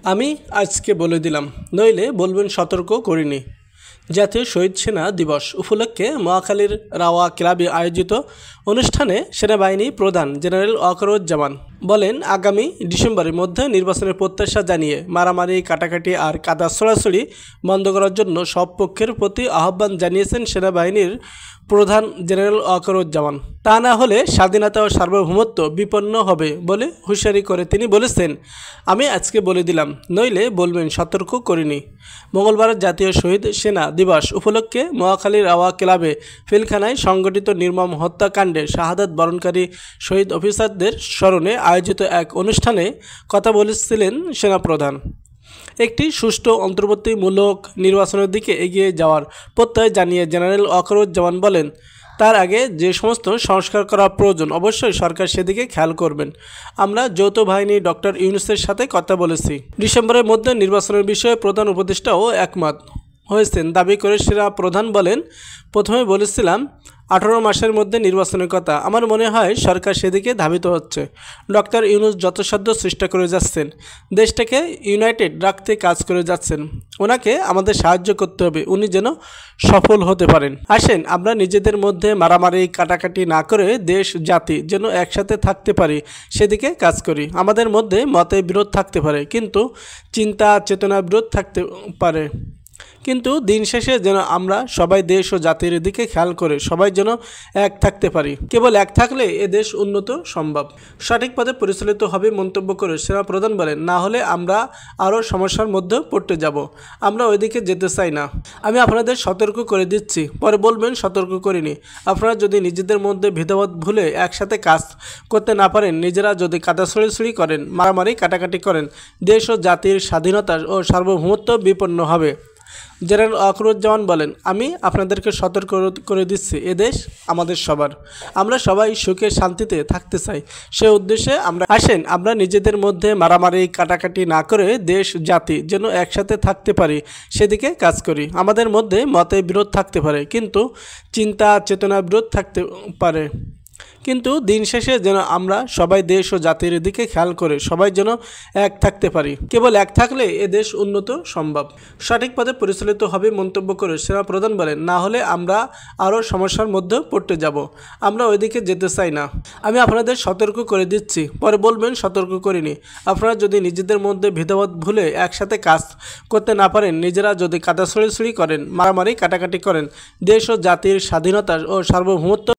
আমি আজকে বলে দিলাম, নইলে বলবেন সতর্ক করিনি। জাতীয় শহীদ সেনা দিবস উপলক্ষে মহাখালীর রাওয়া ক্লাবে আয়োজিত অনুষ্ঠানে সেনাবাহিনী প্রধান জেনারেল ওয়াকারুজ্জামান বলেন, আগামী ডিসেম্বরের মধ্যে নির্বাচনের প্রত্যাশা জানিয়ে মারামারি, কাটাকাটি আর কাদা ছড়াছড়ি বন্ধ করার জন্য সব পক্ষের প্রতি আহ্বান জানিয়েছেন সেনাবাহিনীর প্রধান জেনারেল ওয়াকারুজ্জামান। তা না হলে স্বাধীনতা ও সার্বভৌমত্ব বিপন্ন হবে বলে হুঁশিয়ারি করে তিনি বলেছেন, আমি আজকে বলে দিলাম, নইলে বলবেন সতর্ক করিনি। মঙ্গলবার জাতীয় শহীদ সেনা দিবস উপলক্ষে মহাখালীর রাওয়া ক্লাবে পিলখানায় সংঘটিত নির্মম হত্যাকাণ্ডে শাহাদাত বরণকারী শহীদ অফিসারদের স্মরণে আয়োজিত এক অনুষ্ঠানে কথা বলেছিলেন সেনাপ্রধান। একটি সুষ্ঠু অন্তর্বর্তীমূলক নির্বাচনের দিকে এগিয়ে যাওয়ার প্রত্যয় জানিয়ে জেনারেল ওয়াকারুজ্জামান বলেন, তার আগে যে সমস্ত সংস্কার করা প্রয়োজন অবশ্যই সরকার সেদিকে খেয়াল করবেন। আমরা যৌথ বাহিনী ডক্টর ইউনূসের সাথে কথা বলেছি। ডিসেম্বরের মধ্যে নির্বাচনের বিষয়ে প্রধান উপদেষ্টাও একমত হয়েছেন দাবি করে সেনা প্রধান বলেন, প্রথমে বলেছিলাম 18 মাসের মধ্যে নির্বাচনের কথা। আমার মনে হয় সরকার সেদিকে ধাবিত হচ্ছে। ডক্টর ইউনূস যথাসাধ্য চেষ্টা করে যাচ্ছেন, দেশটাকে ইউনাইটেড রাখতে কাজ করে যাচ্ছেন। ওনাকে আমাদের সাহায্য করতে হবে, উনি যেন সফল হতে পারেন। আসেন আমরা নিজেদের মধ্যে মারামারি, কাটাকাটি না করে দেশ জাতি যেন একসাথে থাকতে পারি সেদিকে কাজ করি। আমাদের মধ্যে মতে বিরোধ থাকতে পারে, কিন্তু চিন্তা চেতনা বিরোধ থাকতে পারে, কিন্তু দিন শেষে যেন আমরা সবাই দেশ ও জাতির দিকে খেয়াল করে সবাই যেন এক থাকতে পারি। কেবল এক থাকলে এ দেশ উন্নত সম্ভব, সঠিক পথে পরিচালিত হবে মন্তব্য করে সেনা প্রধান বলেন, না হলে আমরা আরও সমস্যার মধ্যে পড়তে যাব। আমরা ওইদিকে যেতে চাই না। আমি আপনাদের সতর্ক করে দিচ্ছি, পরে বলবেন সতর্ক করিনি। আপনারা যদি নিজেদের মধ্যে ভেদাভেদ ভুলে একসাথে কাজ করতে না পারেন, নিজেরা যদি কাদা ছড়াছড়ি করেন, মারামারি কাটাকাটি করেন, দেশ ও জাতির স্বাধীনতা ও সার্বভৌমত্ব বিপন্ন হবে। জেনারেল ওয়াকারুজ্জামান বলেন, আমি আপনাদেরকে সতর্ক করে দিচ্ছি, এদেশ আমাদের সবার। আমরা সবাই সুখে শান্তিতে থাকতে চাই। সে উদ্দেশ্যে আসেন আমরা নিজেদের মধ্যে মারামারি, কাটাকাটি না করে দেশ জাতি যেন একসাথে থাকতে পারি সেদিকে কাজ করি। আমাদের মধ্যে মতে বিরোধ থাকতে পারে, কিন্তু চিন্তা চেতনা বিরোধ থাকতে পারে, কিন্তু দিন শেষে যেন আমরা সবাই দেশ ও জাতির দিকে খেয়াল করে সবাই যেন এক থাকতে পারি। কেবল এক থাকলে এ দেশ উন্নত সম্ভব, সঠিক পথে পরিচালিত হবে মন্তব্য করে সেনা প্রধান বলেন, না হলে আমরা আরও সমস্যার মধ্যে পড়তে যাব। আমরা ওইদিকে যেতে চাই না। আমি আপনাদের সতর্ক করে দিচ্ছি, পরে বলবেন সতর্ক করিনি। আপনারা যদি নিজেদের মধ্যে ভেদাভেদ ভুলে একসাথে কাজ করতে না পারেন, নিজেরা যদি কাদা ছড়াছড়ি করেন, মারামারি কাটাকাটি করেন, দেশ ও জাতির স্বাধীনতা ও সার্বভৌমত্ব